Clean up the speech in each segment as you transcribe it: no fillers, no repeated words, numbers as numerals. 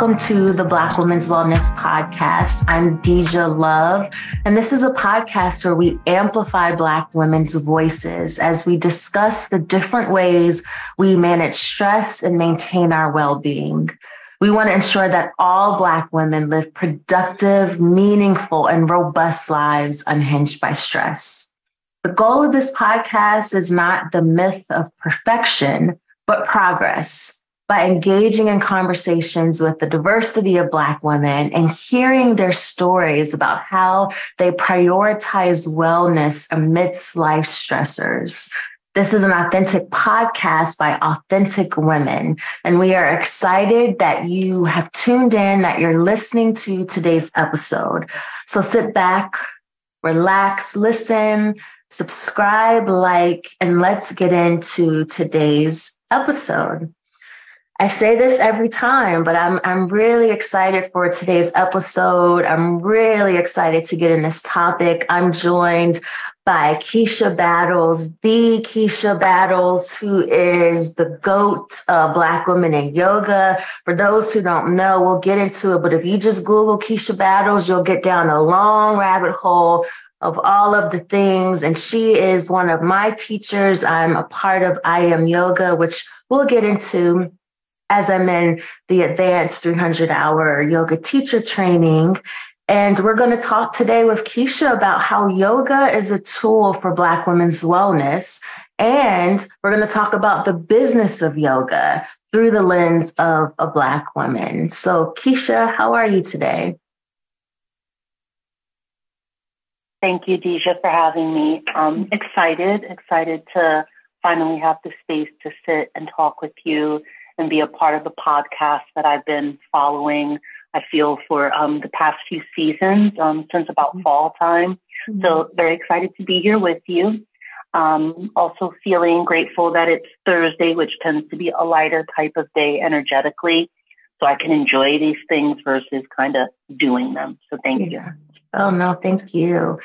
Welcome to the Black Women's Wellness Podcast. I'm Deja Love, and this is a podcast where we amplify Black women's voices as we discuss the different ways we manage stress and maintain our well-being. We want to ensure that all Black women live productive, meaningful, and robust lives unhinged by stress. The goal of this podcast is not the myth of perfection, but progress. By engaging in conversations with the diversity of Black women and hearing their stories about how they prioritize wellness amidst life stressors. This is an authentic podcast by authentic women, and we are excited that you have tuned in, that you're listening to today's episode. So sit back, relax, listen, subscribe, like, and let's get into today's episode. I say this every time, but I'm really excited for today's episode. I'm really excited to get in this topic. I'm joined by Kiesha Battles, the Kiesha Battles, who is the GOAT of Black women in yoga. For those who don't know, we'll get into it, but if you just Google Kiesha Battles, you'll get down a long rabbit hole of all of the things. And she is one of my teachers. I'm a part of I Am Yoga, which we'll get into as I'm in the advanced 300-hour yoga teacher training. And we're going to talk today with Kiesha about how yoga is a tool for Black women's wellness. And we're going to talk about the business of yoga through the lens of a Black woman. So Kiesha, how are you today? Thank you, Deja, for having me. Excited to finally have the space to sit and talk with you and be a part of the podcast that I've been following, I feel, for the past few seasons, since about fall time. So very excited to be here with you. Also feeling grateful that it's Thursday, which tends to be a lighter type of day energetically, so I can enjoy these things versus kind of doing them. So thank you. Oh, no, thank you.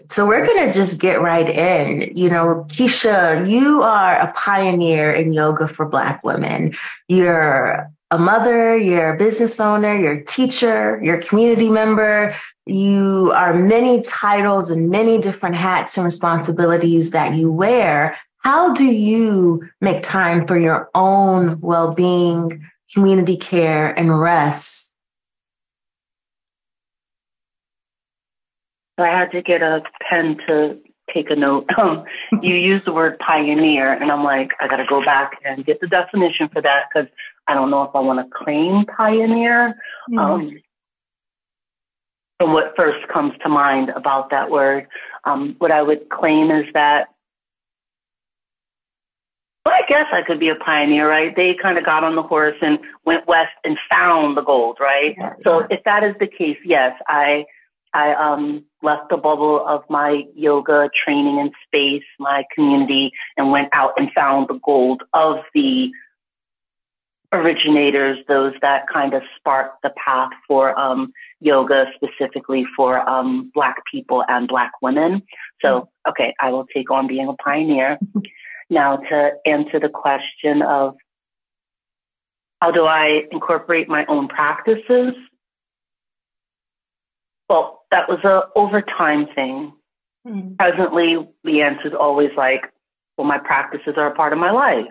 So we're going to just get right in. You know, Kiesha, you are a pioneer in yoga for Black women. You're a mother, you're a business owner, you're a teacher, you're a community member. You are many titles and many different hats and responsibilities that you wear. How do you make time for your own well-being, community care, and rest? So I had to get a pen to take a note. You used the word pioneer, and I'm like, I got to go back and get the definition for that because I don't know if I want to claim pioneer. And what first comes to mind about that word, what I would claim is that, well, I guess I could be a pioneer, right? They kind of got on the horse and went west and found the gold, right? Yeah. So if that is the case, yes, I left the bubble of my yoga training and space, my community, and went out and found the gold of the originators, those that kind of sparked the path for yoga, specifically for Black people and Black women. So, okay, I will take on being a pioneer. Now, to answer the question of how do I incorporate my own practices? Well, that was a over time thing. Presently, the answer is always like, well, my practices are a part of my life.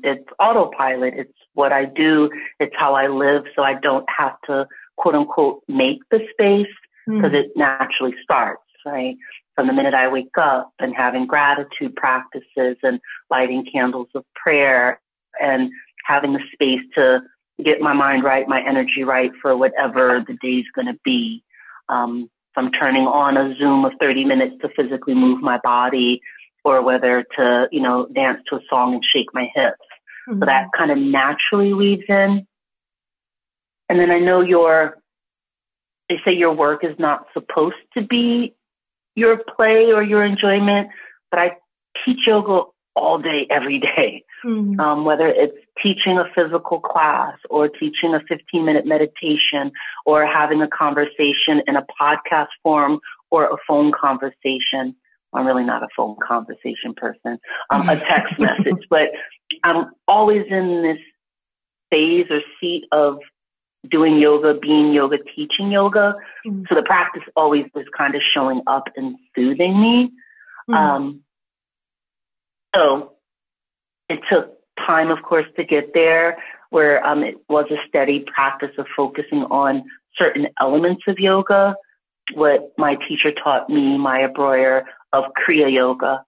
It's autopilot. It's what I do. It's how I live. So I don't have to, quote unquote, make the space because it naturally starts, right? From the minute I wake up and having gratitude practices and lighting candles of prayer and having the space to get my mind right, my energy right for whatever the day's going to be. From turning on a Zoom of 30 minutes to physically move my body, or whether to, dance to a song and shake my hips. So that kind of naturally weaves in. And then I know they say your work is not supposed to be your play or your enjoyment, but I teach yoga all day, every day. Whether it's teaching a physical class or teaching a 15-minute meditation or having a conversation in a podcast form or a phone conversation. I'm really not a phone conversation person, a text message, but I'm always in this phase or seat of doing yoga, being yoga, teaching yoga. So the practice always was kind of showing up and soothing me. So it took time, of course, to get there, where it was a steady practice of focusing on certain elements of yoga. What my teacher taught me, Maya Breuer, of Kriya Yoga,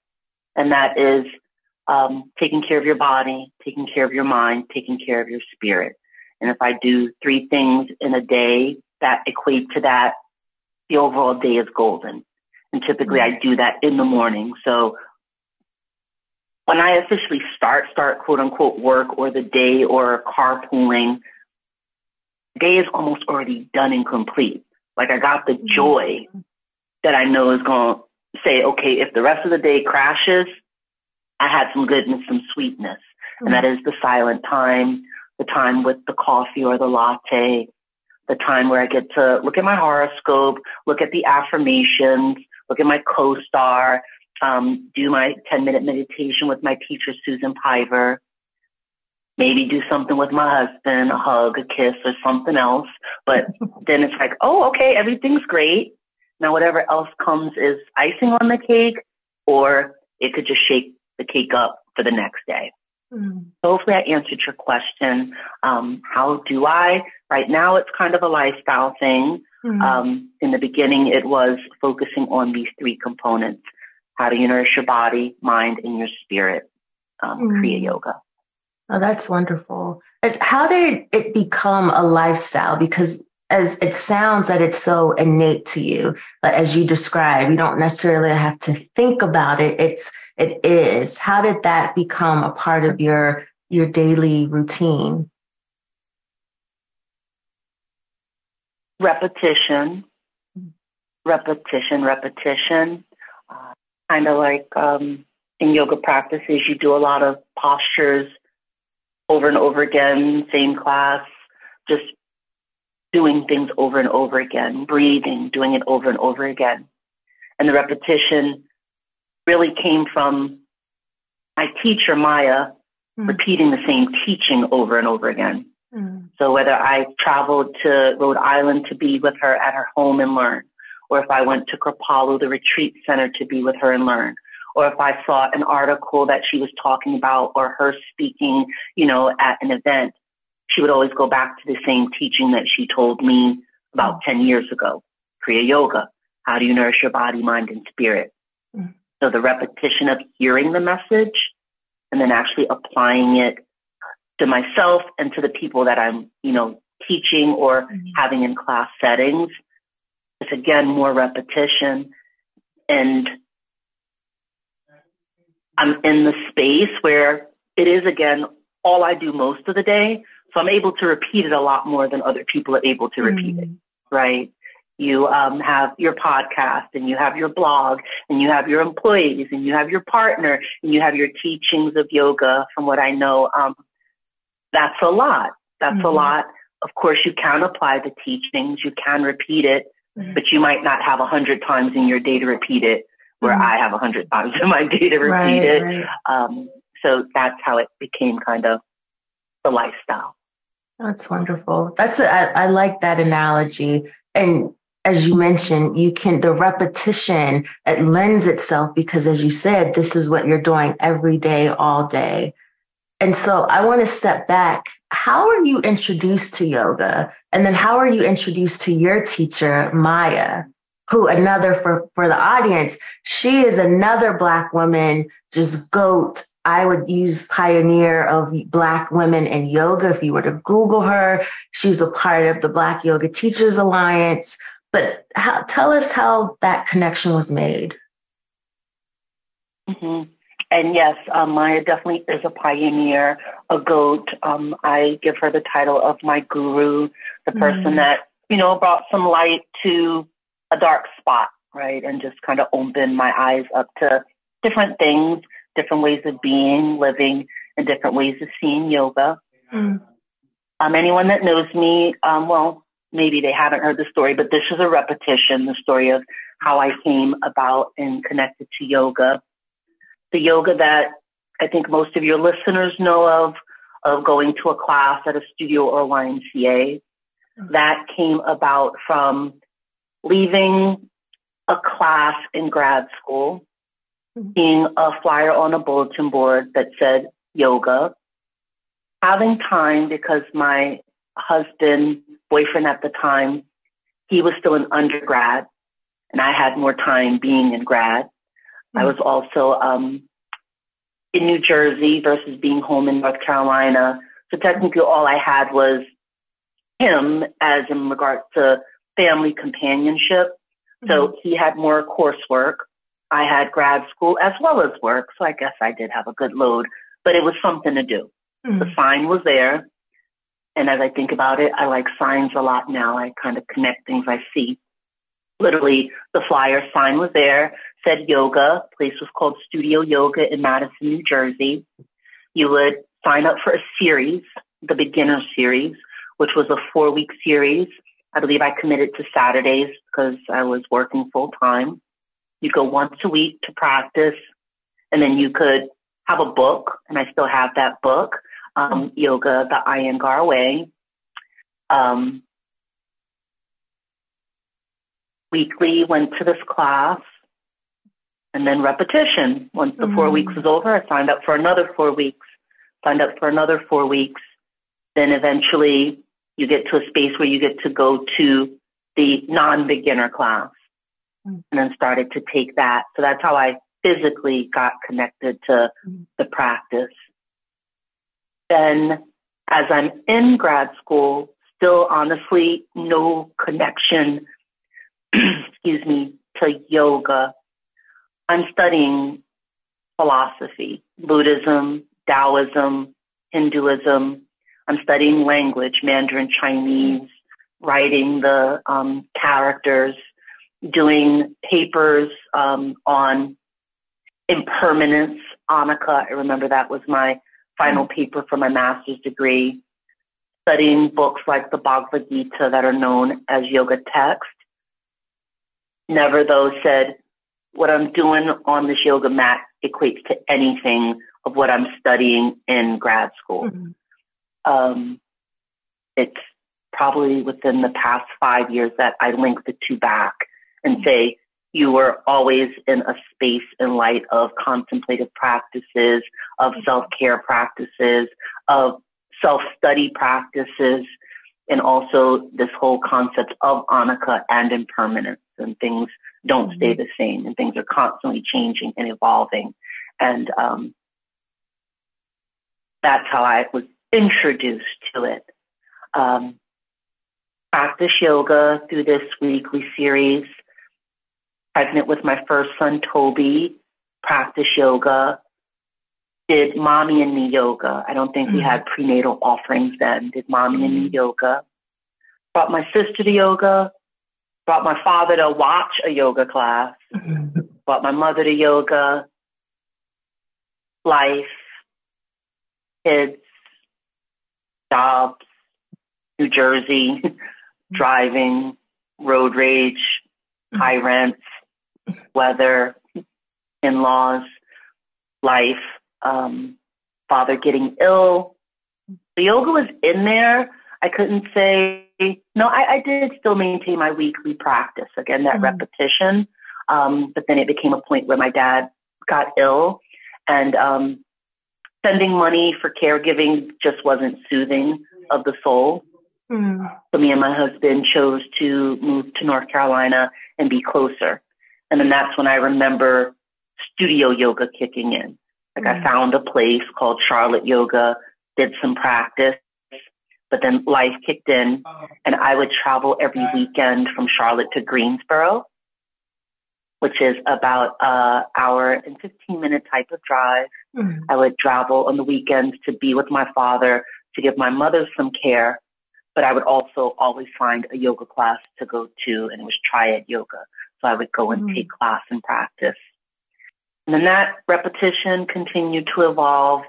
and that is taking care of your body, taking care of your mind, taking care of your spirit. And if I do 3 things in a day that equate to that, the overall day is golden. And typically I do that in the morning. So when I officially start quote unquote work or the day or carpooling, the day is almost already done and complete. Like I got the joy that I know is going to say, okay, if the rest of the day crashes, I had some goodness, some sweetness. And that is the silent time, the time with the coffee or the latte, the time where I get to look at my horoscope, look at the affirmations, look at my co-star, do my 10-minute meditation with my teacher, Susan Piver, maybe do something with my husband, a hug, a kiss, or something else. But then it's like, oh, okay, everything's great. Now, whatever else comes is icing on the cake, or it could just shake the cake up for the next day. So hopefully I answered your question. How do I? Right now, it's kind of a lifestyle thing. In the beginning, it was focusing on these 3 components. How do you nourish your body, mind, and your spirit? Kriya Yoga. Oh, that's wonderful. How did it become a lifestyle? Because as it sounds that it's so innate to you, but as you describe, you don't necessarily have to think about it. It is. How did that become a part of your daily routine? Repetition. Kind of like in yoga practices, you do a lot of postures over and over again, same class, just doing things over and over again, breathing, doing it over and over again. And the repetition really came from my teacher, Maya, repeating the same teaching over and over again. So whether I traveled to Rhode Island to be with her at her home and learn, or if I went to CorePower, the retreat center, to be with her and learn, or if I saw an article that she was talking about or her speaking, at an event, she would always go back to the same teaching that she told me about 10 years ago. Kriya Yoga. How do you nourish your body, mind, and spirit? So the repetition of hearing the message and then actually applying it to myself and to the people that I'm, teaching or having in class settings. It's again, more repetition. And I'm in the space where it is, again, all I do most of the day. So I'm able to repeat it a lot more than other people are able to repeat it, right? You have your podcast, and you have your blog, and you have your employees, and you have your partner, and you have your teachings of yoga. From what I know, that's a lot. That's a lot. Of course, you can apply the teachings. You can repeat it, but you might not have 100 times in your day to repeat it, where I have 100 times in my day to repeat it. Right. So that's how it became kind of the lifestyle. That's wonderful. I like that analogy. And as you mentioned, the repetition, it lends itself because, as you said, this is what you're doing every day, all day. And so I want to step back. How are you introduced to yoga? And then how are you introduced to your teacher, Maya, who for the audience, she is another Black woman, just GOAT. I would use pioneer of Black women in yoga. If you were to Google her, she's a part of the Black Yoga Teachers Alliance. But tell us how that connection was made. And yes, Maya definitely is a pioneer, a GOAT. I give her the title of my guru, the person that, brought some light to a dark spot, right? And just kind of opened my eyes up to different things, different ways of being, living, and different ways of seeing yoga. Anyone that knows me, well, maybe they haven't heard the story, but this is a repetition, the story of how I came about and connected to yoga. The yoga that I think most of your listeners know of going to a class at a studio or YMCA. That came about from leaving a class in grad school, seeing a flyer on a bulletin board that said yoga, having time because my boyfriend at the time, he was still an undergrad and I had more time being in grad. I was also in New Jersey versus being home in North Carolina. So technically all I had was him as in regards to family companionship. So he had more coursework. I had grad school as well as work. So I guess I did have a good load, but it was something to do. The sign was there. And as I think about it, I like signs a lot now. I kind of connect things I see. Literally, the flyer sign was there, said yoga. Place was called Studio Yoga in Madison, New Jersey. You would sign up for a series, the beginner series, which was a 4-week series. I believe I committed to Saturdays because I was working full time. You go once a week to practice, and then you could have a book, and I still have that book, Yoga the Iyengar Way. Weekly went to this class, and then repetition. Once the 4 weeks was over, I signed up for another 4 weeks, signed up for another 4 weeks. Then eventually you get to a space where you get to go to the non-beginner class, and then started to take that. So that's how I physically got connected to the practice. Then as I'm in grad school, still honestly no connection, excuse me, to yoga. I'm studying philosophy, Buddhism, Taoism, Hinduism. I'm studying language, Mandarin Chinese, writing the characters, doing papers on impermanence, Annika. I remember that was my final paper for my master's degree, studying books like the Bhagavad Gita that are known as yoga text. Never, though, said what I'm doing on this yoga mat equates to anything of what I'm studying in grad school. It's probably within the past 5 years that I link the two back and say, you were always in a space in light of contemplative practices, of self-care practices, of self-study practices, and also this whole concept of Annika and impermanence, and things don't stay the same, and things are constantly changing and evolving. And that's how I was introduced to it. Practice yoga through this weekly series. Pregnant with my first son, Toby, practice yoga. Did mommy and me yoga. I don't think we had prenatal offerings then. Did mommy and me yoga. Brought my sister to yoga. Brought my father to watch a yoga class. Brought my mother to yoga. Life, kids, jobs, New Jersey, driving, road rage, high rents, weather, in-laws, life, father getting ill. The yoga was in there. I couldn't say, no, I did still maintain my weekly practice. Again, that repetition. But then it became a point where my dad got ill, and sending money for caregiving just wasn't soothing of the soul. So me and my husband chose to move to North Carolina and be closer. And then that's when I remember studio yoga kicking in. Like I found a place called Charlotte Yoga, did some practice, but then life kicked in, and I would travel every weekend from Charlotte to Greensboro, which is about an hour and 15-minute type of drive. I would travel on the weekends to be with my father, to give my mother some care, but I would also always find a yoga class to go to, and it was Triad Yoga. So I would go and take class and practice. And then that repetition continued to evolve,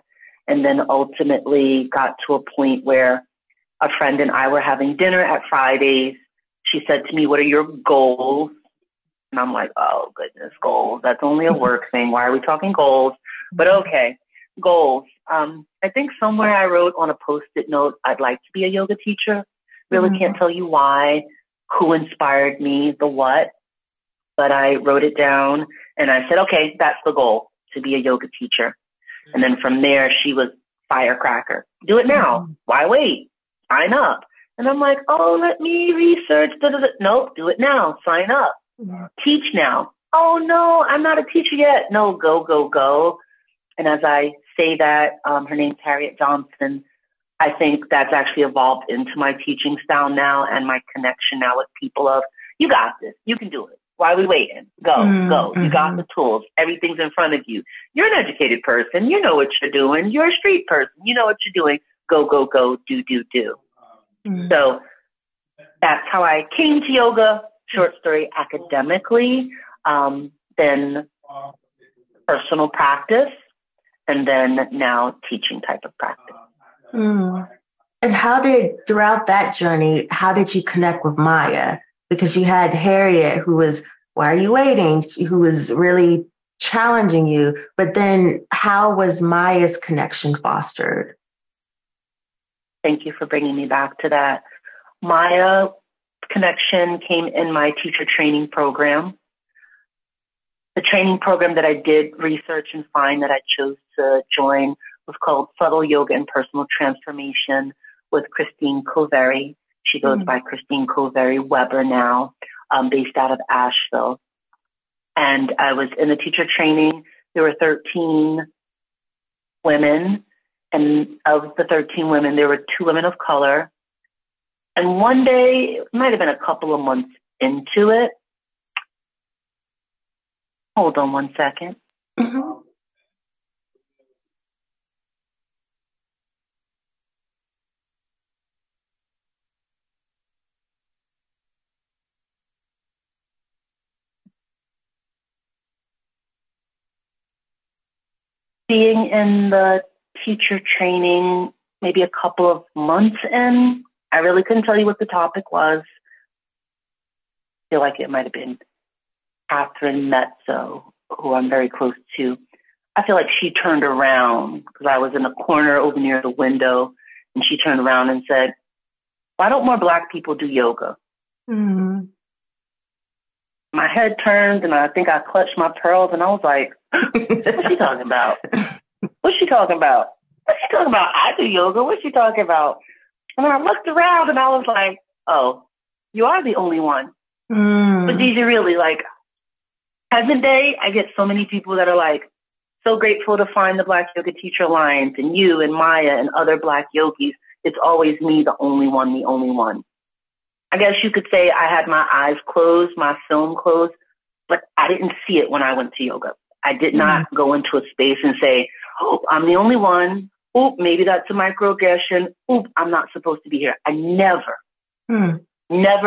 and then ultimately got to a point where a friend and I were having dinner at Fridays. She said to me, "What are your goals?" And I'm like, oh, goodness, goals. That's only a work thing. Why are we talking goals? But okay, goals. I think somewhere I wrote on a Post-it note, I'd like to be a yoga teacher, Really can't tell you why, who inspired me, the what, but I wrote it down and I said, okay, that's the goal, to be a yoga teacher. And then from there, she was firecracker. Do it now. Why wait? Sign up. And I'm like, oh, let me research. Nope, do it now. Sign up. Teach now. Oh, no, I'm not a teacher yet. No, go, go, go. And as I say that, her name's Harriet Johnson. I think that's actually evolved into my teaching style now and my connection now with people of, you got this. You can do it. Why are we waiting? Go, go. You got the tools. Everything's in front of you. You're an educated person. You know what you're doing. You're a street person. You know what you're doing. Go, go, go. Do, do, do. So that's how I came to yoga. Short story, academically, then personal practice, and then now teaching type of practice. And throughout that journey, how did you connect with Maya? Because you had Harriet, who was, why are you waiting? Who was really challenging you. But then how was Maya's connection fostered? Thank you for bringing me back to that. Maya connection came in my teacher training program. The training program that I did research and find that I chose to join was called Subtle Yoga and Personal Transformation with Christine Covery. She goes by Christine Covery Weber now, based out of Asheville. And I was in the teacher training. There were 13 women. And of the 13 women, there were 2 women of color. And one day, it might have been a couple of months into it. Hold on one second. Being in the teacher training, maybe a couple of months in, I really couldn't tell you what the topic was. I feel like it might have been Catherine Mezzo, who I'm very close to. I feel like she turned around because I was in a corner over near the window, and she turned around and said, why don't more Black people do yoga? My head turned, and I think I clutched my pearls, and I was like, what's she talking about? What's she talking about? What's she talking about? I do yoga. What's she talking about? And I looked around, and I was like, oh, you are the only one. But these are really, like, present day, I get so many people that are like, so grateful to find the Black Yoga Teacher Alliance and you and Maya and other Black yogis. It's always me, the only one, the only one. I guess you could say I had my eyes closed, my film closed, but I didn't see it when I went to yoga. I did not go into a space and say, oh, I'm the only one. Oh, maybe that's a microaggression. Oh, I'm not supposed to be here. I never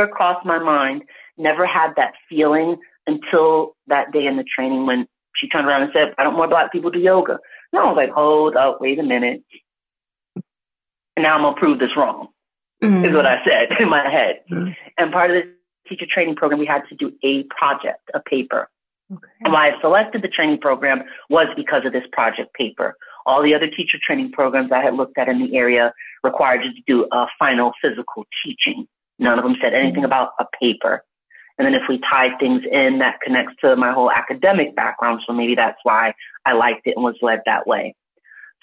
crossed my mind, never had that feeling until that day in the training when she turned around and said, why don't more Black people do yoga? And I was like, hold up, wait a minute. And now I'm going to prove this wrong, is what I said in my head. And part of this teacher training program, we had to do a project, a paper. And why I selected the training program was because of this project paper. All the other teacher training programs I had looked at in the area required you to do a final physical teaching. None of them said anything about a paper. And then if we tied things in, that connects to my whole academic background. So maybe that's why I liked it and was led that way.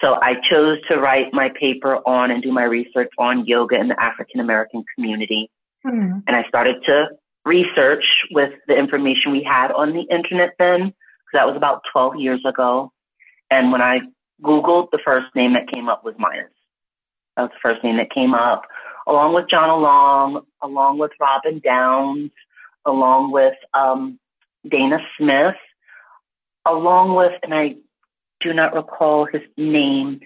So I chose to write my paper on and do my research on yoga in the African American community. And I started to research with the information we had on the internet then, because that was about 12 years ago. And when I Googled, the first name that came up was Maya's. That was the first name that came up, along with John Along, along with Robin Downs, along with Dana Smith, along with, and I do not recall his name,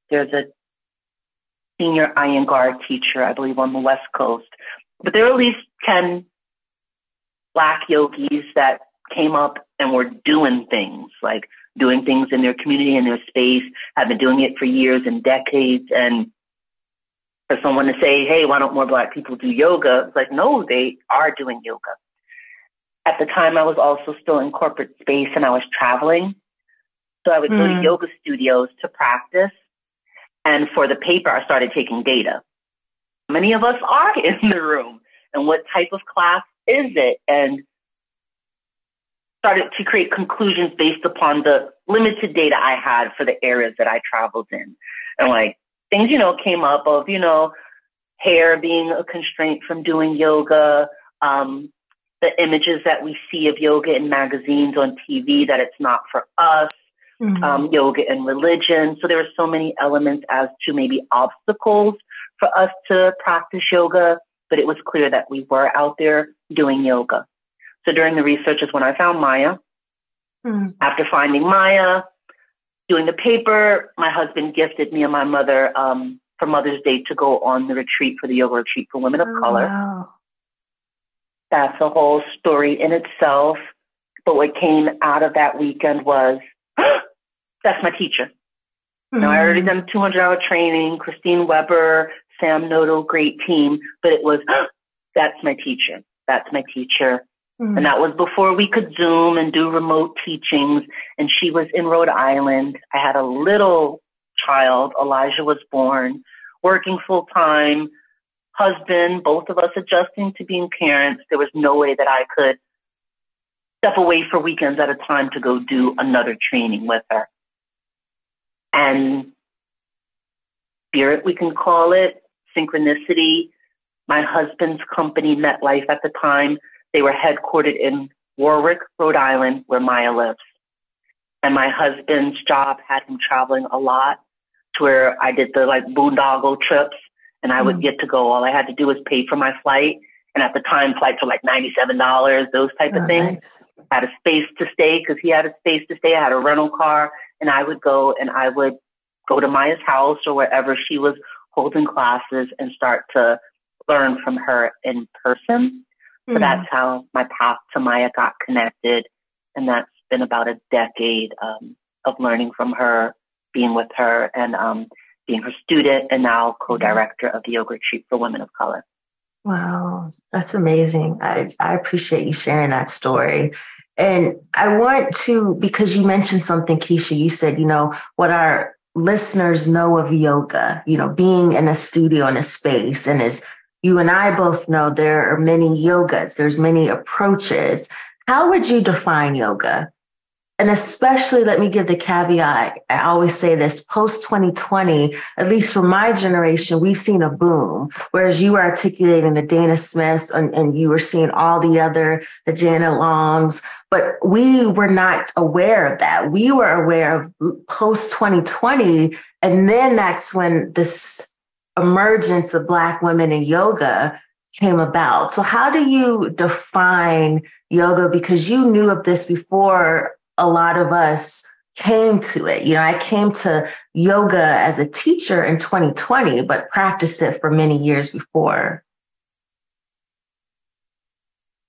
there's a senior Iyengar teacher, I believe, on the West Coast. But there were at least 10 Black yogis that came up and were doing things, like doing things in their community, in their space, have been doing it for years and decades. And for someone to say, hey, why don't more Black people do yoga? It's like, no, they are doing yoga. At the time, I was also still in corporate space and I was traveling. So I would go to yoga studios to practice. And for the paper, I started taking data. many of us are in the room, and what type of class is it? And started to create conclusions based upon the limited data I had for the areas that I traveled in. And like things, came up of, hair being a constraint from doing yoga, the images that we see of yoga in magazines on TV, that it's not for us, yoga and religion. So there were so many elements as to maybe obstacles for us to practice yoga, but it was clear that we were out there doing yoga. So during the research is when I found Maya. After finding Maya, doing the paper, my husband gifted me and my mother for Mother's Day to go on the retreat, for the yoga retreat for women of color. Wow. That's a whole story in itself. But what came out of that weekend was, that's my teacher. Now, I already done 200-hour training, Christine Weber, Sam Noto, great team. But it was, that's my teacher. That's my teacher. And that was before we could Zoom and do remote teachings. And she was in Rhode Island. I had a little child. Elijah was born, working full time, husband, both of us adjusting to being parents. There was no way that I could step away for weekends at a time to go do another training with her. And spirit, we can call it, synchronicity. My husband's company, MetLife at the time, they were headquartered in Warwick, Rhode Island, where Maya lives. And my husband's job had him traveling a lot, to where I did the boondoggle trips, and I would get to go. All I had to do was pay for my flight. And at the time, flights were like $97, those type of things. Nice. I had a space to stay because he had a space to stay. I had a rental car, and I would go to Maya's house or wherever she was holding classes and start to learn from her in person. So that's how my path to Maya got connected. And that's been about a decade of learning from her, being with her, and being her student, and now co-director of the Yoga Retreat for Women of Color. Wow, that's amazing. I appreciate you sharing that story. And I want to, because you mentioned something, Kiesha, you said, what our listeners know of yoga, being in a studio, in a space, and as you and I both know, there are many yogas, there's many approaches. How would you define yoga? And especially, let me give the caveat, I always say this, post-2020, at least for my generation, we've seen a boom. Whereas you were articulating the Dana Smiths and you were seeing all the Janet Longs, but we were not aware of that. We were aware of post-2020, and then that's when this emergence of Black women in yoga came about. So how do you define yoga? Because you knew of this before a lot of us came to it. I came to yoga as a teacher in 2020, but practiced it for many years before.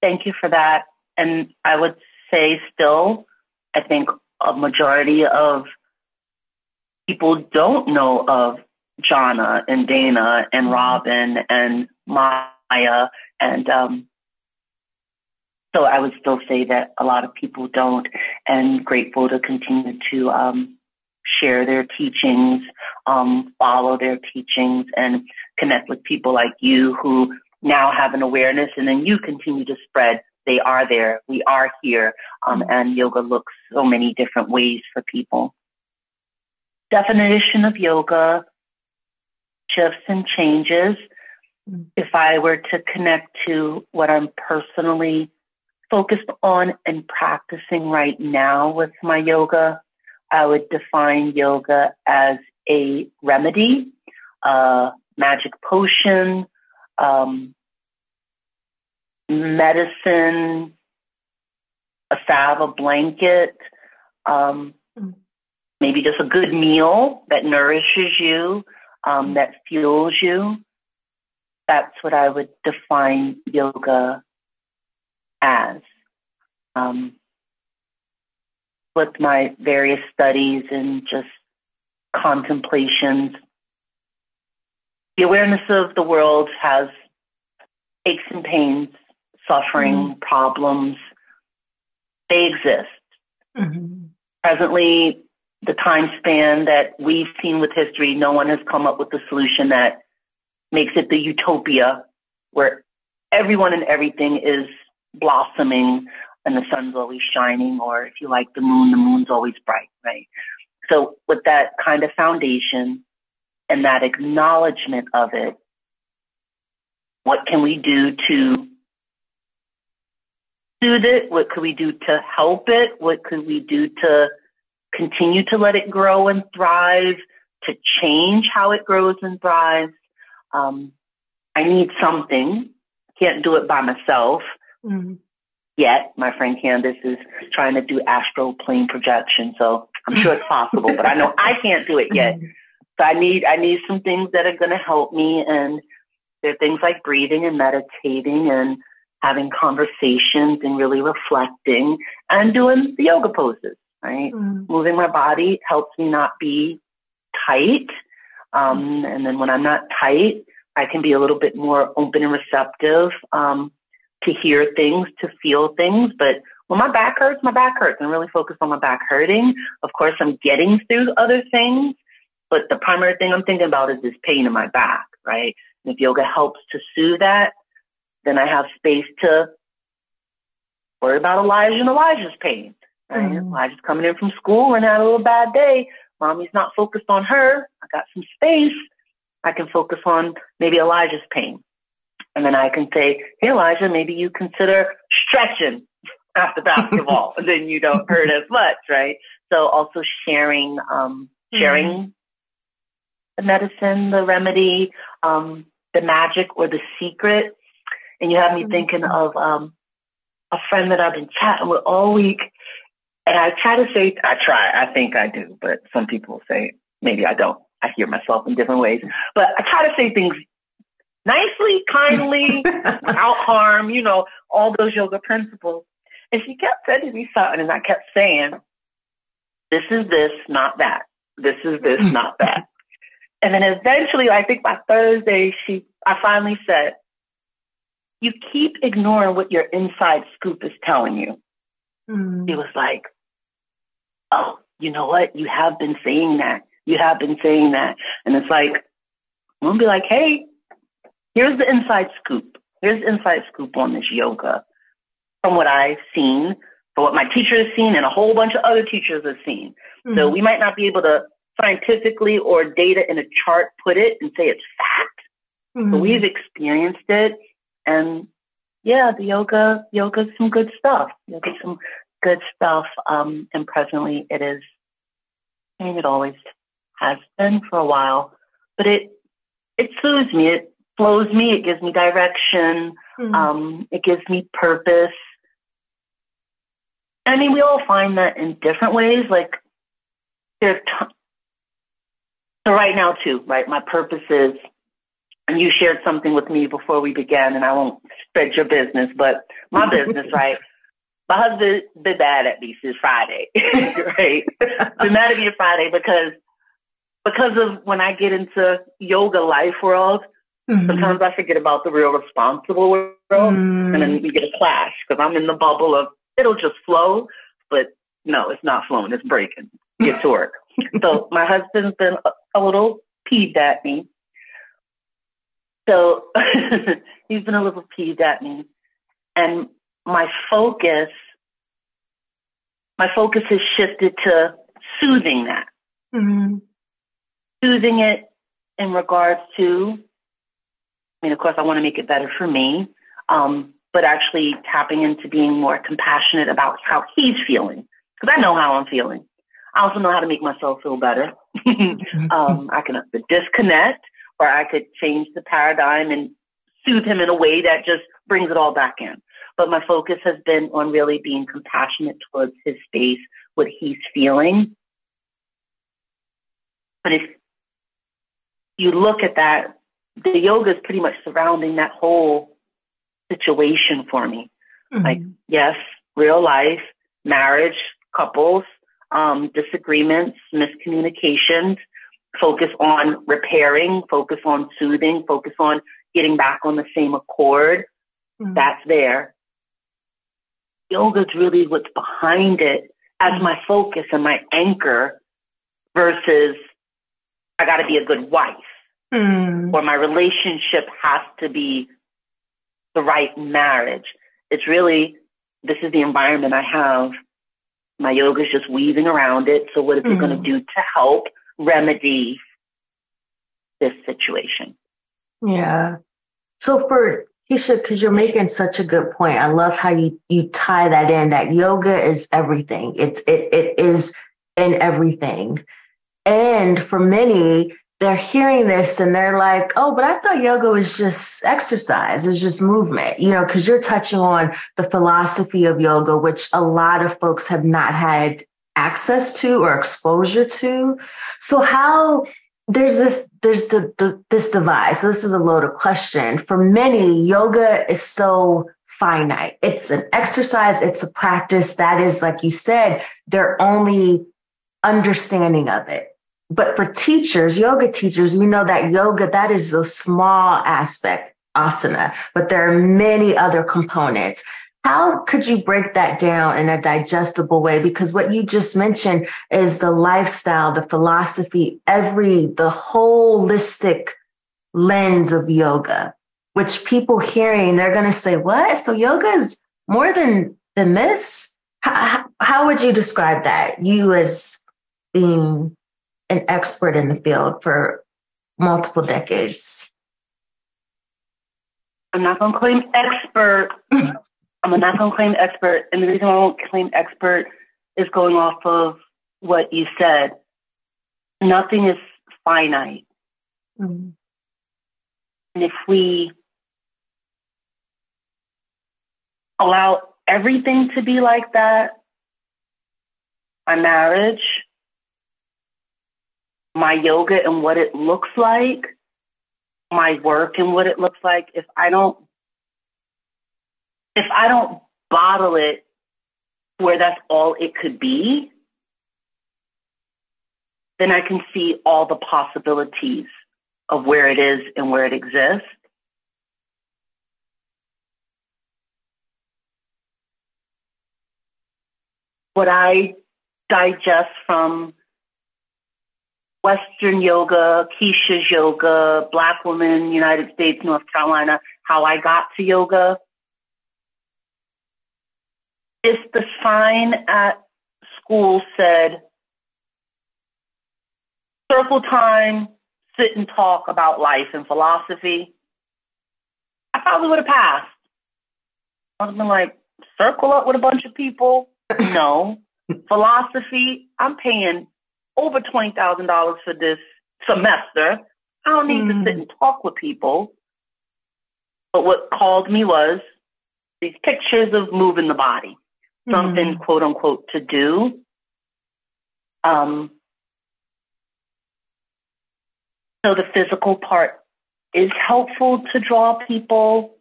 Thank you for that. And I would say still, I think a majority of people don't know of Jana and Dana and Robin and Maya. And so I would still say that a lot of people don't, and grateful to continue to share their teachings, follow their teachings, and connect with people like you who now have an awareness, and then you continue to spread. They are there. We are here. And yoga looks so many different ways for people. Definition of yoga shifts and changes. If I were to connect to what I'm personally focused on and practicing right now with my yoga, I would define yoga as a remedy, a magic potion, medicine, a salve, a blanket, maybe just a good meal that nourishes you, that fuels you. That's what I would define yoga as. With my various studies and just contemplations, the awareness of the world has aches and pains, suffering, problems. They exist. Presently, the time span that we've seen with history, no one has come up with a solution that makes it the utopia where everyone and everything is blossoming and the sun's always shining, or if you like the moon's always bright, right? So with that kind of foundation and that acknowledgement of it, what can we do to soothe it? What could we do to help it? What could we do to continue to let it grow and thrive, to change how it grows and thrives? I need something. Can't do it by myself. Yet my friend Candace is trying to do astral plane projection. So I'm sure it's possible, but I know I can't do it yet. So I need some things that are going to help me. And there are things like breathing and meditating and having conversations and really reflecting and doing the yoga poses, right? Moving my body helps me not be tight. And then when I'm not tight, I can be a little bit more open and receptive to hear things, to feel things. But when my back hurts, I'm really focused on my back hurting. Of course, I'm getting through other things, but the primary thing I'm thinking about is this pain in my back, right? And if yoga helps to soothe that, then I have space to worry about Elijah and Elijah's pain, right? Elijah's coming in from school and had a little bad day. Mommy's not focused on her. I got some space. I can focus on maybe Elijah's pain. And then I can say, hey, Elijah, maybe you consider stretching after basketball. And then you don't hurt as much, right? So also sharing the medicine, the remedy, the magic or the secret. And you have me thinking of a friend that I've been chatting with all week. And I think I do, but some people say maybe I don't. I hear myself in different ways. But I try to say things nicely, kindly, without harm, all those yoga principles. And she kept sending me something, and I kept saying, this is this, not that. This is this, not that. And then eventually, I think by Thursday, I finally said, you keep ignoring what your inside scoop is telling you. He was like, oh, you know what? You have been saying that. You have been saying that. And it's like, I'm going to be like, hey, here's the inside scoop. Here's the inside scoop on this yoga from what I've seen, from what my teacher has seen, and a whole bunch of other teachers have seen. So we might not be able to scientifically or data in a chart put it and say it's fact, but we've experienced it. And yeah, the yoga's some good stuff. Yoga's some good stuff. And presently it is, it always has been for a while, but it soothes me. It flows me. It gives me direction. It gives me purpose. I mean, we all find that in different ways. Like so right now too, right? My purpose is, and you shared something with me before we began, and I won't spread your business, but my business, right? My husband been mad at me since Friday, right? Been mad at me on Friday because of when I get into yoga life world, sometimes I forget about the real responsible world, and then we get a clash because I'm in the bubble of it'll just flow, but no, it's not flowing, it's breaking. Get to work. So my husband's been a little peeved at me. So he's been a little peeved at me, and my focus has shifted to soothing that. Soothing it in regards to, of course, I want to make it better for me, but actually tapping into being more compassionate about how he's feeling, because I know how I'm feeling. I also know how to make myself feel better. I can disconnect, or I could change the paradigm and soothe him in a way that just brings it all back in. But my focus has been on really being compassionate towards his space, what he's feeling. But if you look at that, the yoga is pretty much surrounding that whole situation for me. Like, yes, real life, marriage, couples, disagreements, miscommunications, focus on repairing, focus on soothing, focus on getting back on the same accord. That's there. Yoga is really what's behind it as my focus and my anchor versus I got to be a good wife. or my relationship has to be the right marriage. It's really, this is the environment I have. My yoga is just weaving around it. So what is it going to do to help remedy this situation? Yeah. So for Kiesha, because you're making such a good point, I love how you tie that in, that yoga is everything. It is in everything. And for many, they're hearing this and they're like, oh, but I thought yoga was just exercise, it was just movement, because you're touching on the philosophy of yoga, which a lot of folks have not had access to or exposure to. So how there's this divide. So this is a loaded question. For many, yoga is so finite. It's an exercise, it's a practice that is, like you said, their only understanding of it. But for teachers, yoga teachers, we know that yoga, that is a small aspect, asana, but there are many other components. How could you break that down in a digestible way? Because what you just mentioned is the lifestyle, the philosophy, the holistic lens of yoga, which people hearing, they're going to say, what? So yoga is more than this? How would you describe that? You as being an expert in the field for multiple decades. I'm not going to claim expert. I'm not going to claim expert. And the reason I won't claim expert is going off of what you said. Nothing is finite. And if we allow everything to be like that, my marriage, my yoga and what it looks like, my work and what it looks like, if I don't bottle it where that's all it could be, then I can see all the possibilities of where it is and where it exists. What I digest from Western yoga, Kiesha's yoga, Black woman, United States, North Carolina, how I got to yoga. If the sign at school said, circle time, sit and talk about life and philosophy, I probably would have passed. I would have been like, circle up with a bunch of people? No. Philosophy, I'm paying over $20,000 for this semester. I don't need to sit and talk with people. But what called me was these pictures of moving the body, something quote unquote to do. So the physical part is helpful to draw people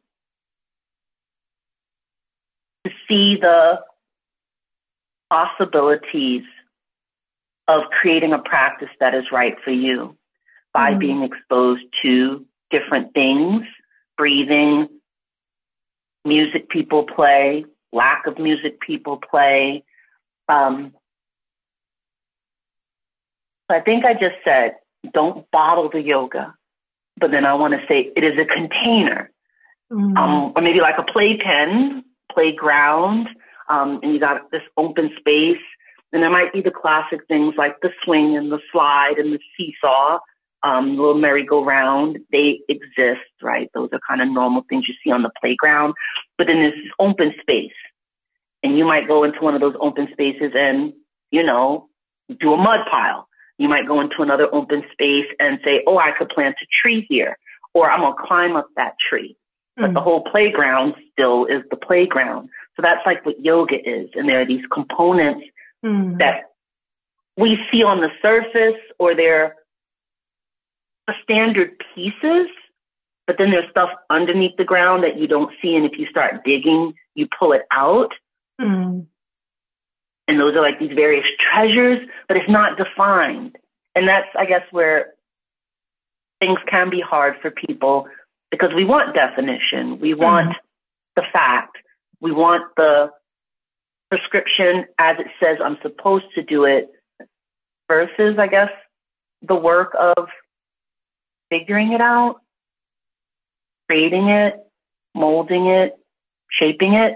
to see the possibilities of creating a practice that is right for you by being exposed to different things, breathing, music people play, lack of music people play. So I think I just said, don't bottle the yoga, but then I want to say it is a container, or maybe like a playpen, playground, and you got this open space. And there might be the classic things like the swing and the slide and the seesaw, little merry-go-round. They exist, right? Those are kind of normal things you see on the playground. But then there's this open space. And you might go into one of those open spaces and, do a mud pile. You might go into another open space and say, oh, I could plant a tree here, or I'm going to climb up that tree. But the whole playground still is the playground. So that's like what yoga is. And there are these components that we see on the surface, or they're the standard pieces, but then there's stuff underneath the ground that you don't see. And if you start digging, you pull it out. And those are like these various treasures, but it's not defined. And that's, I guess, where things can be hard for people, because we want definition. We want the fact. We want the prescription as it says I'm supposed to do it, versus, I guess, the work of figuring it out, creating it, molding it, shaping it.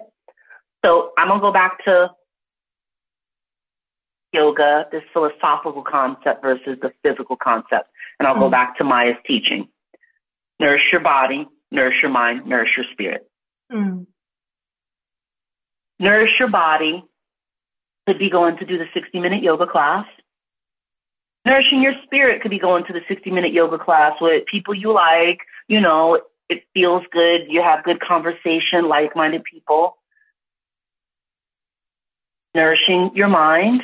So I'm going to go back to yoga, this philosophical concept versus the physical concept. And I'll go back to Maya's teaching. Nourish your body, nourish your mind, nourish your spirit. Nourish your body could be going to do the 60-minute yoga class. Nourishing your spirit could be going to the 60-minute yoga class with people you like. You know, it feels good. You have good conversation, like-minded people. Nourishing your mind,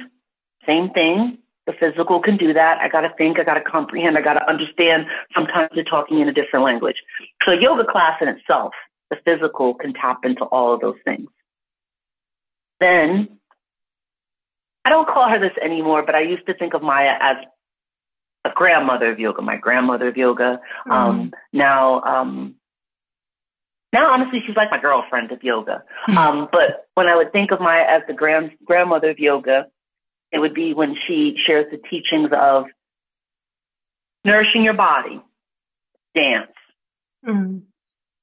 same thing. The physical can do that. I got to think. I got to comprehend. I got to understand. Sometimes you're talking in a different language. So a yoga class in itself, the physical can tap into all of those things. Then, I don't call her this anymore, but I used to think of Maya as a grandmother of yoga, my grandmother of yoga. Now, honestly, she's like my girlfriend of yoga. But when I would think of Maya as the grandmother of yoga, it would be when she shares the teachings of nourishing your body, dance,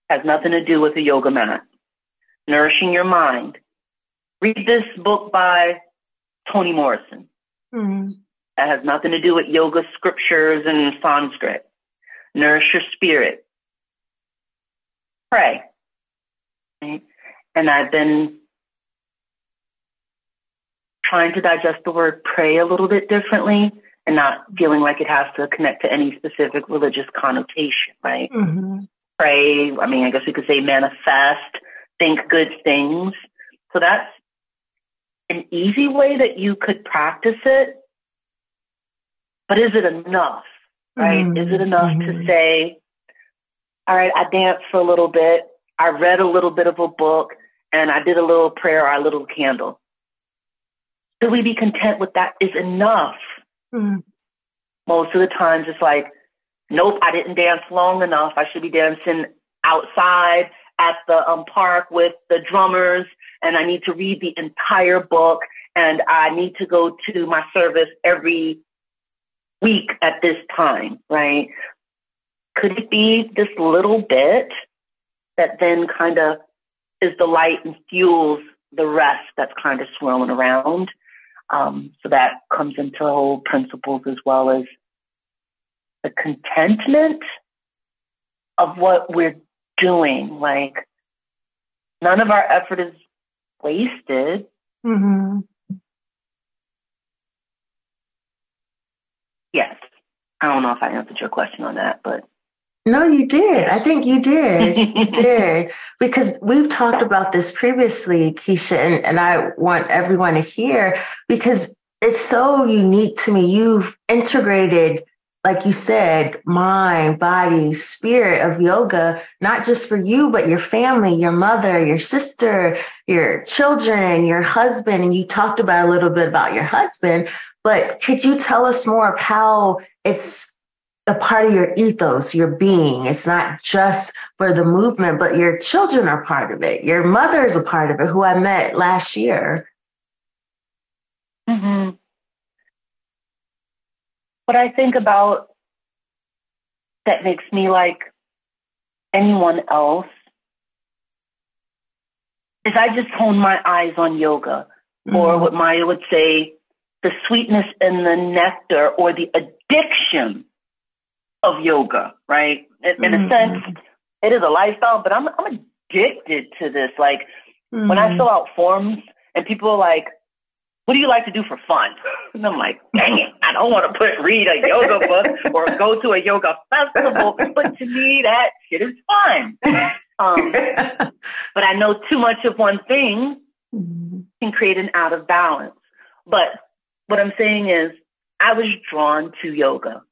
has nothing to do with a yoga mat. Nourishing your mind. Read this book by Toni Morrison. That has nothing to do with yoga scriptures and Sanskrit. Nourish your spirit. Pray. Right? And I've been trying to digest the word pray a little bit differently and not feeling like it has to connect to any specific religious connotation, right? Pray, I mean, I guess we could say manifest, think good things. So that's an easy way that you could practice it. But is it enough, right? Is it enough to say, all right, I danced for a little bit, I read a little bit of a book, and I did a little prayer or a little candle? Should we be content with that is enough? Most of the times it's like, nope, I didn't dance long enough. I should be dancing outside at the park with the drummers, and I need to read the entire book, and I need to go to my service every week at this time, right? Could it be this little bit that then kind of is the light and fuels the rest that's kind of swirling around? So that comes into whole principles as well as the contentment of what we're doing. Like, none of our effort is wasted. Yes. I don't know if I answered your question on that, but. No, you did. I think you did. You did. Because we've talked about this previously, Kiesha, and I want everyone to hear, because it's so unique to me. You've integrated, like you said, mind, body, spirit of yoga, not just for you, but your family, your mother, your sister, your children, your husband. And you talked about a little bit about your husband, but could you tell us more of how it's a part of your ethos, your being? It's not just for the movement, but your children are part of it. Your mother is a part of it, who I met last year. What I think about that makes me like anyone else is I just hone my eyes on yoga, or what Maya would say, the sweetness and the nectar or the addiction of yoga, right? In a sense, it is a lifestyle, but I'm addicted to this. Like, when I fill out forms and people are like, what do you like to do for fun? And I'm like, dang it, I don't want to read a yoga book or go to a yoga festival, but to me, that shit is fun. But I know too much of one thing can create an out of balance. But what I'm saying is, I was drawn to yoga.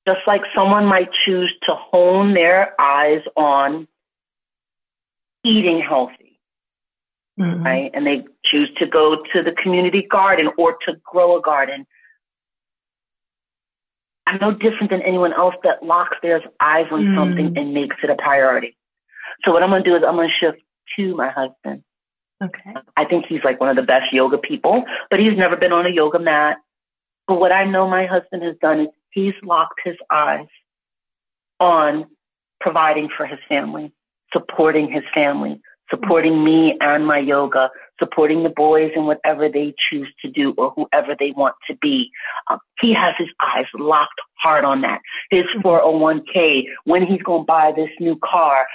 Just like someone might choose to hone their eyes on eating healthy, right? And they choose to go to the community garden or to grow a garden. I'm no different than anyone else that locks their eyes on something and makes it a priority. So what I'm going to do is I'm going to shift to my husband. Okay. I think he's like one of the best yoga people, but he's never been on a yoga mat. But what I know my husband has done is he's locked his eyes on providing for his family, supporting his family, supporting me and my yoga, supporting the boys in whatever they choose to do or whoever they want to be. He has his eyes locked hard on that. His 401k, when he's going to buy this new car,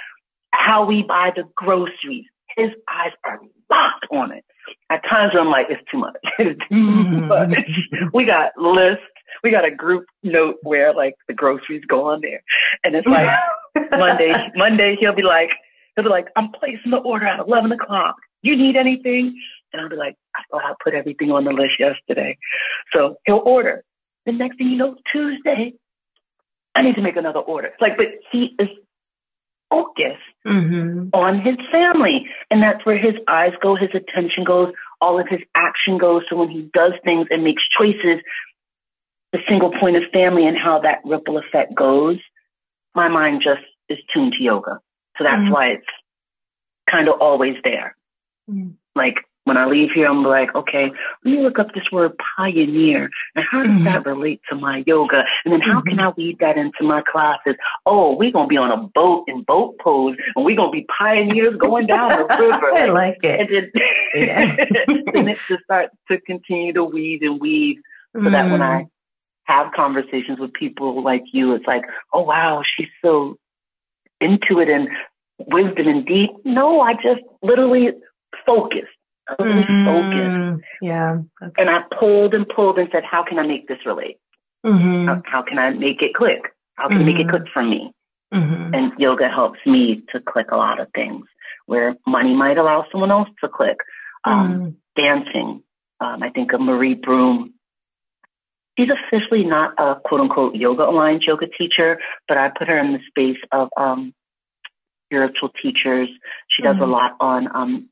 how we buy the groceries. His eyes are locked on it. At times I'm like, it's too much. It's too much. We got lists. We got a group note where like the groceries go on there. And it's like Monday he'll be like, I'm placing the order at 11 o'clock. You need anything? And I'll be like, I thought I put everything on the list yesterday. So he'll order. The next thing you know, Tuesday, I need to make another order. It's like, but he is focused on his family. And that's where his eyes go, his attention goes, all of his action goes. So when he does things and makes choices, the single point of family and how that ripple effect goes, my mind just is tuned to yoga. So that's why it's kind of always there. Like when I leave here, I'm like, okay, let me look up this word pioneer and how does that relate to my yoga? And then how can I weave that into my classes? Oh, we're going to be on a boat in boat pose and we're going to be pioneers going down the river. I like it. And then it just starts to continue to weave and weave so that when I have conversations with people like you, it's like, oh, wow, she's so into it and wisdom and deep. No, I just literally focused. Yeah. Okay. And I pulled and said, how can I make this relate? How can I make it click? How can I make it click for me? And yoga helps me to click a lot of things where money might allow someone else to click. Dancing. I think of Marie Broom. She's officially not a quote unquote yoga alliance yoga teacher, but I put her in the space of spiritual teachers. She does a lot on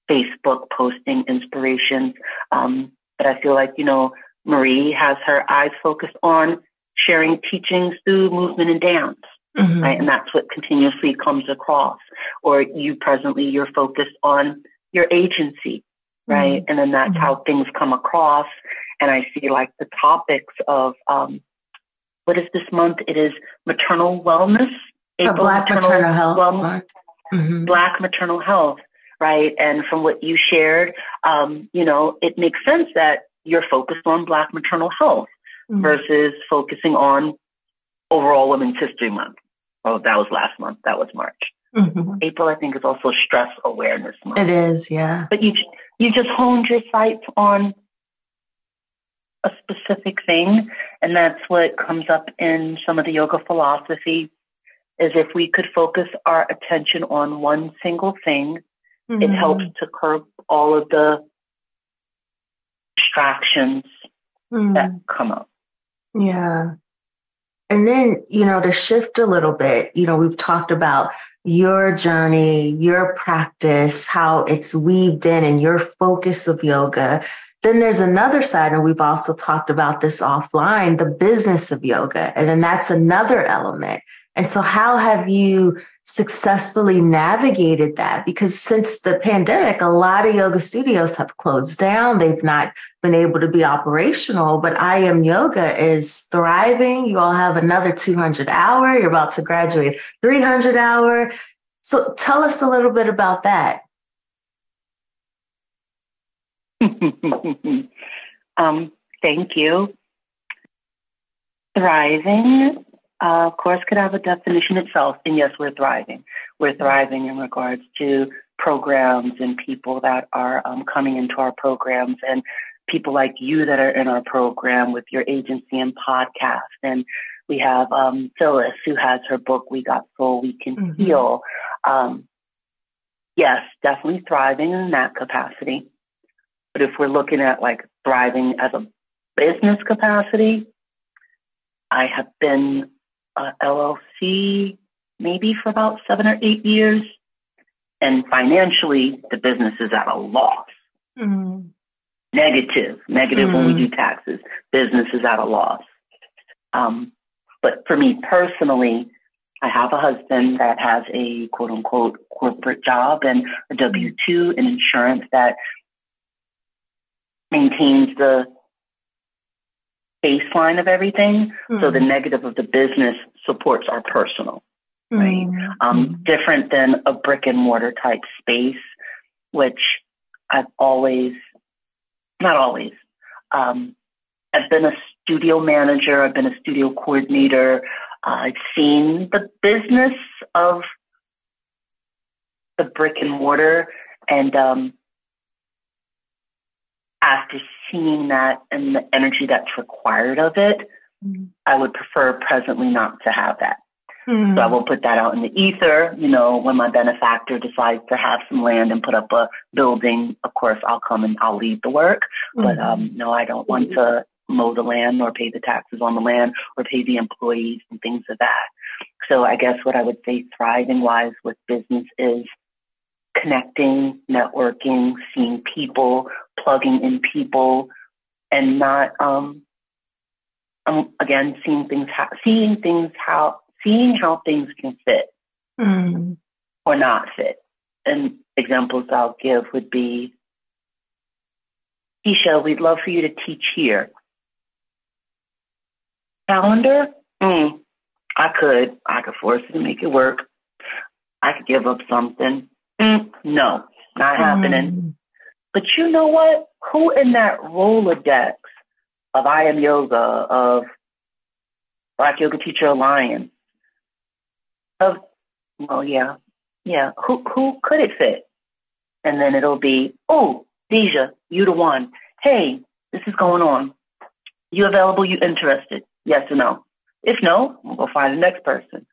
Facebook posting inspirations. But I feel like, Marie has her eyes focused on sharing teachings through movement and dance, right? And that's what continuously comes across. Or you're focused on your agency, right? And then that's how things come across. And I see like the topics of, what is this month? It is maternal wellness. Black maternal health. Wellness, Black maternal health, right? And from what you shared, it makes sense that you're focused on Black maternal health versus focusing on overall Women's History Month. Oh, that was last month. That was March. April, I think, is also Stress Awareness Month. It is, yeah. But you just honed your sights on a specific thing, and that's what comes up in some of the yoga philosophy, is if we could focus our attention on one single thing, it helps to curb all of the distractions that come up. Yeah. And then, to shift a little bit, we've talked about your journey, your practice, how it's weaved in and your focus of yoga. Then there's another side, and we've also talked about this offline, the business of yoga. And then that's another element. And so how have you successfully navigated that? Because since the pandemic, a lot of yoga studios have closed down. They've not been able to be operational, but I Am Yoga is thriving. You all have another 200 hour. You're about to graduate 300 hour. So tell us a little bit about that. Thank you. Thriving, of course, could have a definition itself. And yes, we're thriving. We're thriving in regards to programs and people that are coming into our programs and people like you that are in our program with your agency and podcast. And we have Phyllis, who has her book, We Got Soul, We Can Heal. Yes, definitely thriving in that capacity. But if we're looking at like thriving as a business capacity, I have been LLC maybe for about 7 or 8 years. And financially, the business is at a loss. Negative when we do taxes. Business is at a loss. But for me personally, I have a husband that has a quote unquote corporate job and a W-2 and insurance that maintains the baseline of everything. So the negative of the business supports our personal, right? Different than a brick and mortar type space, which I've not always, I've been a studio manager. I've been a studio coordinator. I've seen the business of the brick and mortar. And after seeing that and the energy that's required of it, I would prefer presently not to have that. So I will put that out in the ether. You know, when my benefactor decides to have some land and put up a building, of course, I'll come and I'll lead the work. But no, I don't want to mow the land or pay the taxes on the land or pay the employees and things of that. So I guess what I would say thriving wise with business is connecting, networking, seeing people, plugging in people, and not, again, seeing how things can fit or not fit. And examples I'll give would be, Kiesha, we'd love for you to teach here. Calendar? I could force it to make it work. I could give up something. No, not happening. But you know what? Who in that Rolodex of I Am Yoga, of Black Yoga Teacher Alliance, who could it fit? And then it'll be, oh, Deja, you the one. Hey, this is going on. You available? You interested? Yes or no? If no, we'll go find the next person.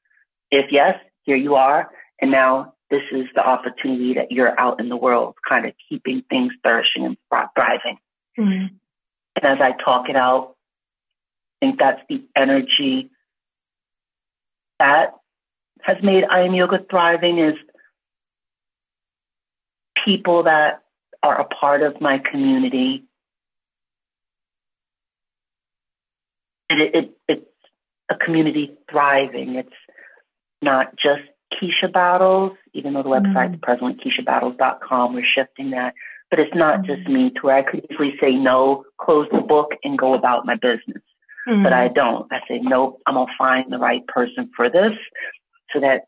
If yes, here you are. And now this is the opportunity that you're out in the world, kind of keeping things flourishing and thriving. And as I talk it out, I think that's the energy that has made I Am Yoga thriving, is people that are a part of my community. It's a community thriving. It's not just Kiesha Battles, even though the website's presently KieshaBattles.com. We're shifting that. But it's not just me, to where I could easily say no, close the book, and go about my business. But I don't. I say, nope, I'm going to find the right person for this so that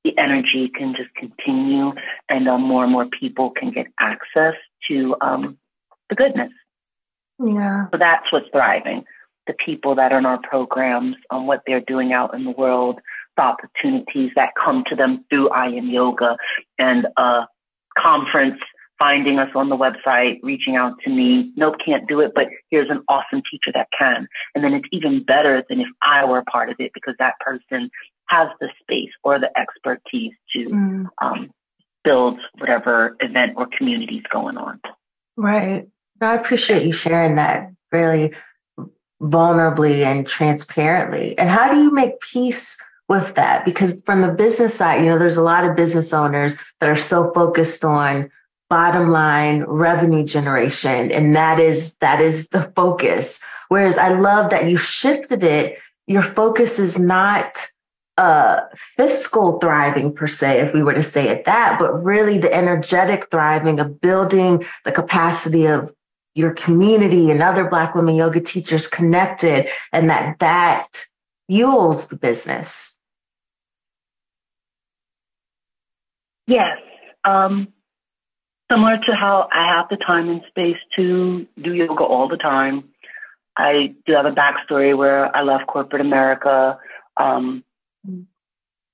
the energy can just continue and more and more people can get access to the goodness. Yeah. So that's what's thriving. The people that are in our programs, on what they're doing out in the world, the opportunities that come to them through I Am Yoga, and a conference, finding us on the website, reaching out to me. Nope, can't do it, but here's an awesome teacher that can. And then it's even better than if I were a part of it, because that person has the space or the expertise to build whatever event or community is going on. Right. I appreciate you sharing that really vulnerably and transparently. And how do you make peace with that? Because from the business side, you know, there's a lot of business owners that are so focused on bottom line revenue generation, and that is the focus. Whereas I love that you shifted it. Your focus is not fiscal thriving per se, if we were to say it that, but really the energetic thriving of building the capacity of your community and other Black women yoga teachers connected, and that fuels the business. Yes. Similar to how I have the time and space to do yoga all the time. I do have a backstory where I left corporate America.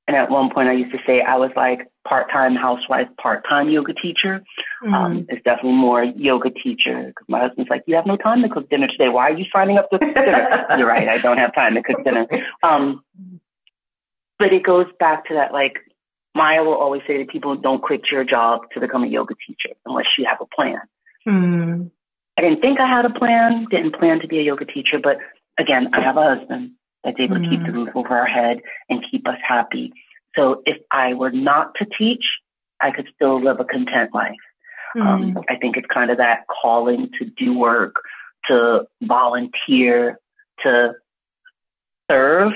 And at one point I used to say I was like part-time housewife, part-time yoga teacher. It's definitely more yoga teacher, because my husband's like, you have no time to cook dinner today. Why are you signing up to cook dinner? You're right. I don't have time to cook dinner. But it goes back to that, like, Maya will always say to people, don't quit your job to become a yoga teacher unless you have a plan. I didn't think I had a plan, didn't plan to be a yoga teacher. But again, I have a husband that's able to keep the roof over our head and keep us happy. So if I were not to teach, I could still live a content life. I think it's kind of that calling to do work, to volunteer, to serve,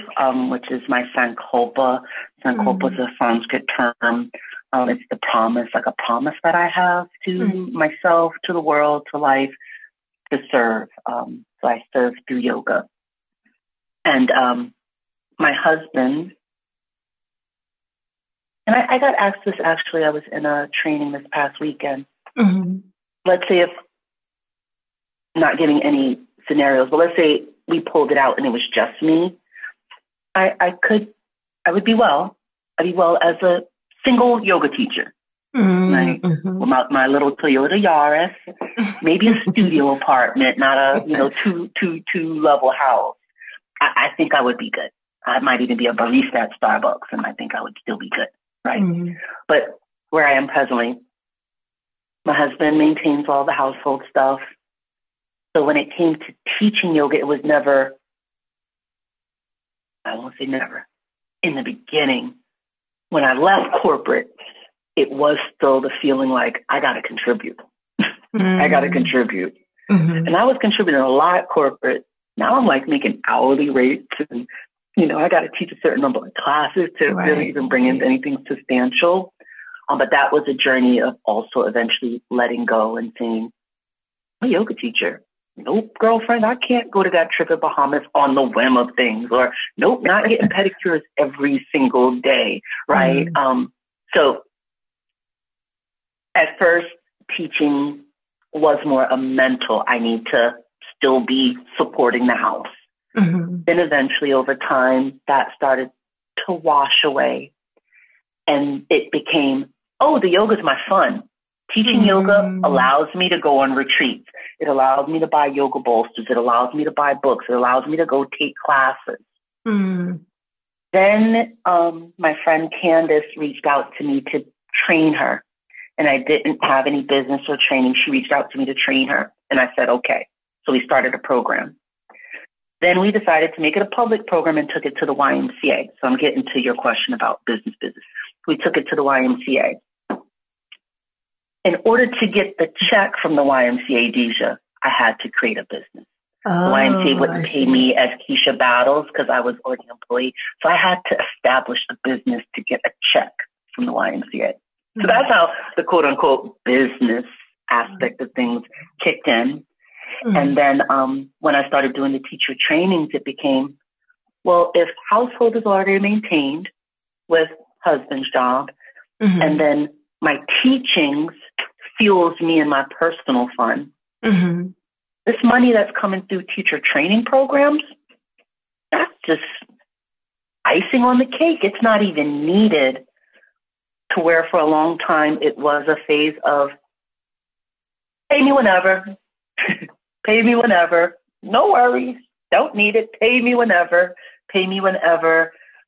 which is my sankalpa. Sankalpa is a Sanskrit term. It's the promise, like a promise that I have to myself, to the world, to life, to serve. So I serve through yoga. And my husband, and I got asked this actually, I was in a training this past weekend. Mm-hmm. Let's say if, not giving any scenarios, but let's say we pulled it out and it was just me, I would be well. I'd be well as a single yoga teacher. Right? Mm-hmm. My little Toyota Yaris, maybe a studio apartment, not a two level house. I think I would be good. I might even be a barista at Starbucks, and I think I would still be good, right? Mm-hmm. But where I am presently, my husband maintains all the household stuff. So when it came to teaching yoga, it was never, I won't say never, in the beginning, when I left corporate, it was still the feeling like I got to contribute. Mm-hmm. I got to contribute. Mm-hmm. And I was contributing a lot at corporate. Now I'm like making hourly rates and, I got to teach a certain number of classes to really even bring in anything substantial. But that was a journey of also eventually letting go and saying, I'm a yoga teacher. Nope, girlfriend, I can't go to that trip at Bahamas on the whim of things. Or nope, not getting pedicures every single day, right? So at first, teaching was more a mental, I need to still be supporting the house. Mm-hmm. Then eventually over time, that started to wash away. And it became, the yoga's my fun. Teaching yoga allows me to go on retreats. It allows me to buy yoga bolsters. It allows me to buy books. It allows me to go take classes. Then my friend Candace reached out to me to train her. And I didn't have any business or training. She reached out to me to train her. And I said, okay. So we started a program. Then we decided to make it a public program and took it to the YMCA. So I'm getting to your question about business. We took it to the YMCA. In order to get the check from the YMCA, Deja, I had to create a business. The YMCA wouldn't pay me as Kiesha Battles because I was already an employee. So I had to establish a business to get a check from the YMCA. So that's how the quote unquote business aspect of things kicked in. And then when I started doing the teacher trainings, it became, well, if household is already maintained with husband's job, and then my teachings fuels me in my personal fund, this money that's coming through teacher training programs, that's just icing on the cake. It's not even needed, to where for a long time it was a phase of pay me whenever, pay me whenever, no worries, don't need it, pay me whenever,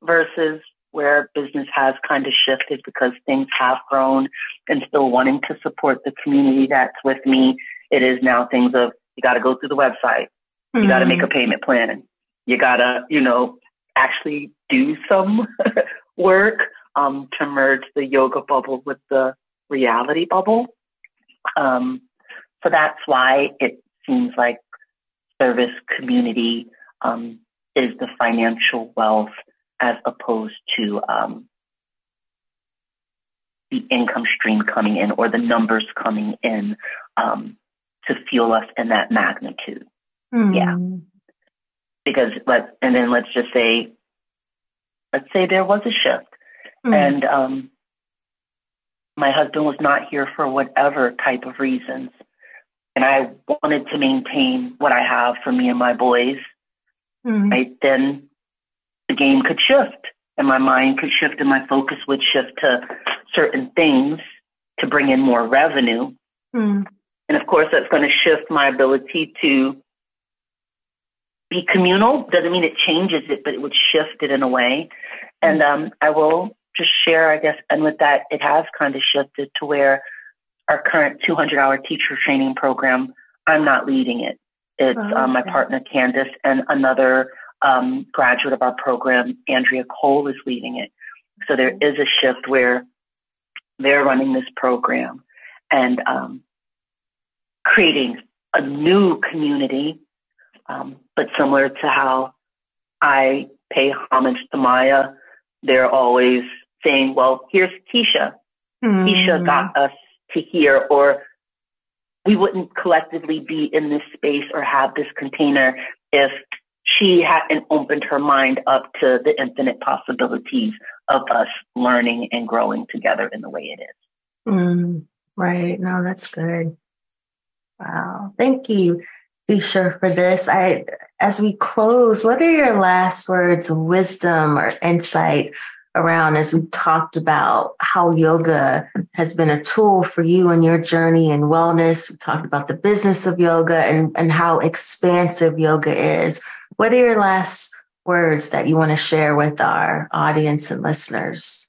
versus where business has kind of shifted because things have grown and still wanting to support the community that's with me. It is now things of, you got to go through the website. You got to make a payment plan. You got to, actually do some work to merge the yoga bubble with the reality bubble. So that's why it seems like service community is the financial wealth as opposed to the income stream coming in or the numbers coming in to fuel us in that magnitude. Yeah. Because let's just say there was a shift and my husband was not here for whatever type of reasons. And I wanted to maintain what I have for me and my boys. Right? Then the game could shift and my mind could shift and my focus would shift to certain things to bring in more revenue. And of course, that's going to shift my ability to be communal. Doesn't mean it changes it, but it would shift it in a way. And I will just share, I guess, and with that, it has kind of shifted to where our current 200-hour teacher training program, I'm not leading it. It's my partner, Candace, and another graduate of our program, Andrea Cole, is leading it. So there is a shift where they're running this program and creating a new community, but similar to how I pay homage to Maya, they're always saying, well, here's Kiesha. Kiesha got us to here, or we wouldn't collectively be in this space or have this container if she hadn't opened her mind up to the infinite possibilities of us learning and growing together in the way it is. Right. No, that's good. Wow. Thank you, Kiesha, for this. As we close, what are your last words of wisdom or insight around, as we talked about how yoga has been a tool for you in your journey in wellness? We talked about the business of yoga and how expansive yoga is. What are your last words that you want to share with our audience and listeners?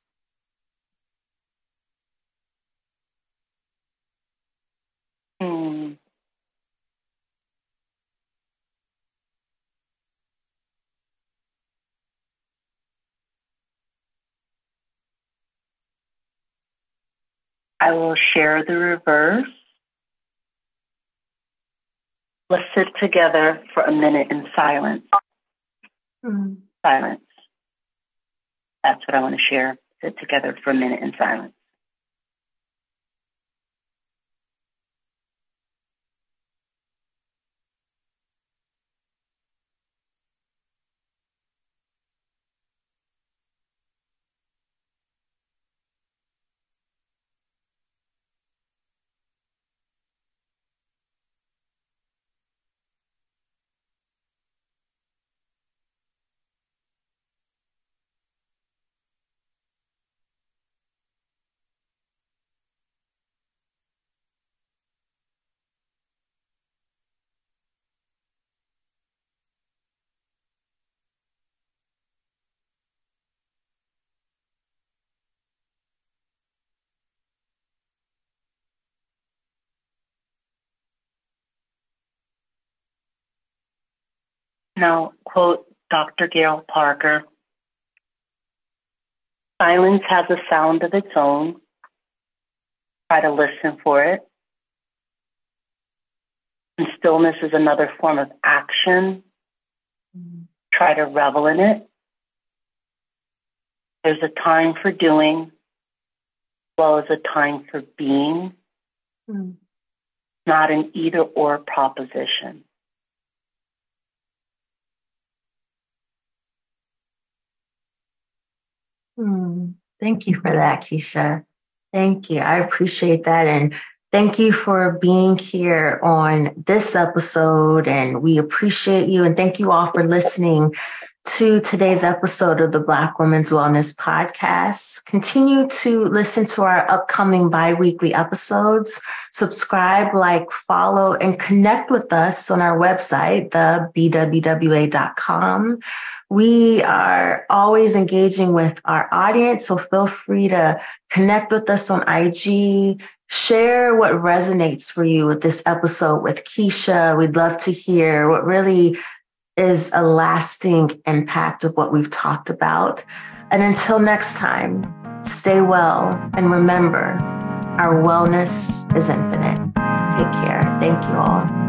I will share the reverse. Let's sit together for a minute in silence. Silence. That's what I want to share. Sit together for a minute in silence. Now, quote Dr. Gail Parker, "Silence has a sound of its own. Try to listen for it. And stillness is another form of action. Try to revel in it. There's a time for doing, as well as a time for being. Not an either-or proposition." Thank you for that, Kiesha. Thank you. I appreciate that. And thank you for being here on this episode. And we appreciate you. And thank you all for listening to today's episode of the Black Women's Wellness Podcast. Continue to listen to our upcoming bi-weekly episodes. Subscribe, like, follow, and connect with us on our website, the BWWA.com. We are always engaging with our audience, so feel free to connect with us on IG. Share what resonates for you with this episode with Kiesha. We'd love to hear what really is a lasting impact of what we've talked about. And until next time, stay well and remember, our wellness is infinite. Take care. Thank you all.